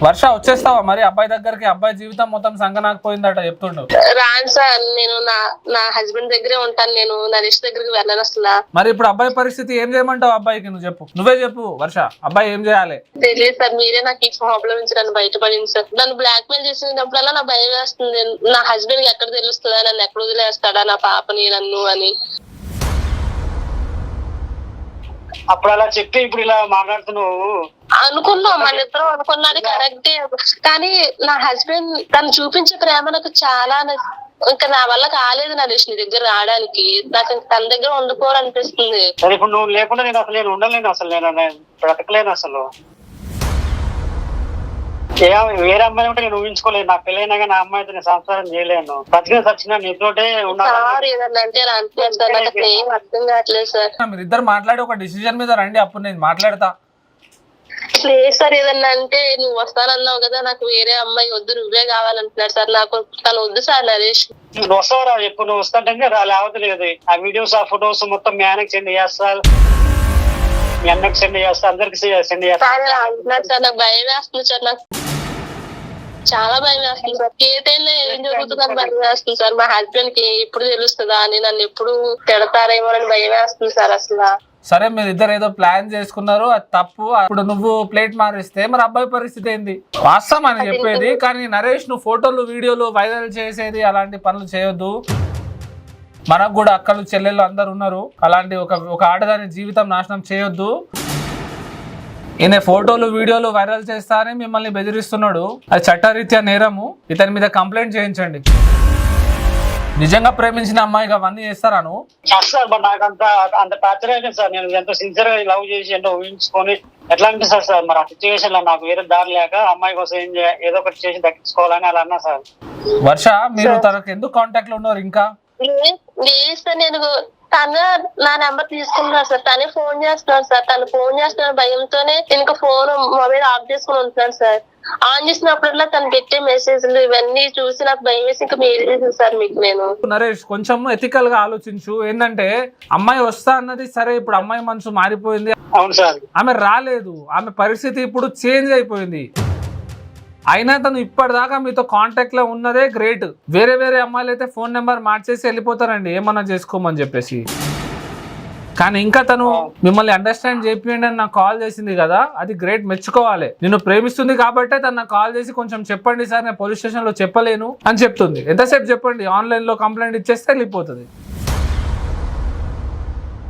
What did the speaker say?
వర్ష వచ్చేస్తావా మరి అబ్బాయి దగ్గరికి? అబ్బాయి జీవితం మొత్తం సంగనాకపోయిందట చెప్తుండు. రాను సార్, నేను నా హస్బెండ్ దగ్గరే ఉంటాను. నేను నరేష్ దగ్గరికి వెళ్ళను అసలు. మరి ఇప్పుడు అబ్బాయి పరిస్థితి ఏం చేయమంటావు? అబ్బాయికి నువ్వు చెప్పు, నువ్వే చెప్పు వర్ష, అబ్బాయి ఏం చేయాలి? తెలియదు సార్, మీరే నాకు ఈ ప్రాబ్లం నుంచి నన్ను బయటపడింది సార్. నన్ను బ్లాక్ మెయిల్ చేసినప్పుడల్లా నా భయం వేస్తుంది. నా హస్బెండ్ ఎక్కడ తెలుస్తుందా, నన్ను ఎక్కడ వదిలేస్తాడా నా పాపని నన్ను అని. అప్పుడు అలా చెప్పి ఇప్పుడు ఇలా మాట్లాడుతున్నావు. అనుకున్నాం, మన ఇద్దరం అనుకున్నది కరెక్టే. కానీ నా హస్బెండ్ తను చూపించే ప్రేమ నాకు చాలా ఇంకా నా వల్ల కాలేదు నరేష్ నీ దగ్గర రావడానికి. నాకు తన దగ్గర ఉండిపోవాలనిపిస్తుంది. సరే ఇప్పుడు నువ్వు లేకుండా నేను అసలు ఉండలేను, అసలు నేను బ్రతకలేను అసలు. వేరే అమ్మాయి ఉంటే నేను ఊహించుకోలేదు. నా పెళ్ళైనా కానీ నా అమ్మాయితో నేను సంసారం చేయలేను. బతికిన సచ్చినా నీతోటే సార్ ఏదన్నా అంటే అంటున్నాను సార్, నాకు అసలు ఏం అర్థం కావట్లేదు సార్. మీరు ఇద్దరు మాట్లాడి ఒక డిసిజన్ మీద రండి, అప్పుడు నేను మాట్లాడతా. లేదు సార్, ఏదన్నా అంటే నువ్వు వస్తానన్నావు కదా, నాకు వేరే అమ్మాయి వద్దు, నువ్వే కావాలంటున్నాడు సార్. నాకు తను వద్దు సార్ నరేష్. నువ్వు వస్తావరా? ఎప్పుడు నువ్వు వస్తాంటే లేవట్లేదు. ఆ వీడియోస్ ఆ ఫొటోస్ మొత్తం మీ ఆయనకి సెండ్ చేస్తా, మీ అన్నకి సెండ్ చేస్తా, అందరికి సెండ్ చేస్తా. అంటున్నాడు సార్, నాకు భయం వేస్తుంది సార్. నాకు చాలా భయం వేస్తుంది సార్. ఏ టైంలో ఏం జరుగుతుందని భయం వేస్తుంది సార్. మా హస్బెండ్ కి ఎప్పుడు తెలుస్తుందా అని, నన్ను ఎప్పుడు తిడతారేమో అని భయం వేస్తుంది సార్ అసలు. సరే మీరు ఇద్దరు ఏదో ప్లాన్ చేసుకున్నారు, అది తప్పు. అప్పుడు నువ్వు ప్లేట్ మారిస్తే మరి అబ్బాయి పరిస్థితి ఏంది? వాస్తవం అని చెప్పేది. కానీ నరేష్, నువ్వు ఫోటోలు వీడియోలు వైరల్ చేసేది అలాంటి పనులు చేయొద్దు. మనకు కూడా అక్కలు చెల్లెళ్ళు అందరు ఉన్నారు. అలాంటి ఒక ఆడదాని జీవితం నాశనం చేయొద్దు. ఈయన ఫోటోలు వీడియోలు వైరల్ చేస్తా అని మిమ్మల్ని బెదిరిస్తున్నాడు. అది చట్టరీత్యా నేరము. ఇతని మీద కంప్లైంట్ చేయించండి. నిజంగా ప్రేమించిన అమ్మాయికి అవన్నీ చేస్తారా నువ్వు? సార్ నాకు అంత టార్చర్ అయితే సార్. నేను ఎంతో సిన్సియర్ గా లవ్ చేసి ఎంతో ఊహించుకొని ఎట్లా అనిపిస్తుంది సార్. మరి ఆ సిచ్యువేషన్ లో నాకు వేరే దారి లేక అమ్మాయి కోసం ఏదో ఒకటి చేసి దక్కించుకోవాలని అలా అన్నా సార్. వర్ష, మీరు తనకు ఎందుకు కాంటాక్ట్ లో ఉన్నారు ఇంకా? లేదు సార్, నేను తను నా నెంబర్ తీసుకున్నాను సార్. తనే ఫోన్ చేస్తున్నాడు సార్. తను ఫోన్ చేస్తున్నాడు భయంతోనే నేను ఫోన్ మొబైల్ ఆఫ్ చేసుకుని ఉంటున్నాను సార్. ఆన్ చేసినప్పుడల్లా తను పెట్టే మెసేజ్లు ఇవన్నీ చూసి నాకు భయం వేసి ఇంకా మీరు సార్ మీకు నేను. నరేష్, కొంచెం ఎథికల్ గా ఆలోచించు. ఏంటంటే అమ్మాయి వస్తా అన్నది సరే, ఇప్పుడు అమ్మాయి మనసు మారిపోయింది. అవును సార్, ఆమె రాలేదు. ఆమె పరిస్థితి ఇప్పుడు చేంజ్ అయిపోయింది. అయినా తను ఇప్పటిదాకా మీతో కాంటాక్ట్ లో ఉన్నదే గ్రేట్. వేరే వేరే అమ్మాయిలు అయితే ఫోన్ నెంబర్ మార్చేసి వెళ్ళిపోతారండి ఏమన్నా చేసుకోమని చెప్పేసి. కానీ ఇంకా తను మిమ్మల్ని అండర్స్టాండ్ చేపియండి అని నాకు కాల్ చేసింది కదా, అది గ్రేట్, మెచ్చుకోవాలి. నిన్ను ప్రేమిస్తుంది కాబట్టే తను నాకు కాల్ చేసి కొంచెం చెప్పండి సార్, నేను పోలీస్ స్టేషన్ లో చెప్పలేను అని చెప్తుంది. ఎంతసేపు చెప్పండి, ఆన్లైన్ లో కంప్లైంట్ ఇచ్చేస్తే వెళ్ళిపోతుంది.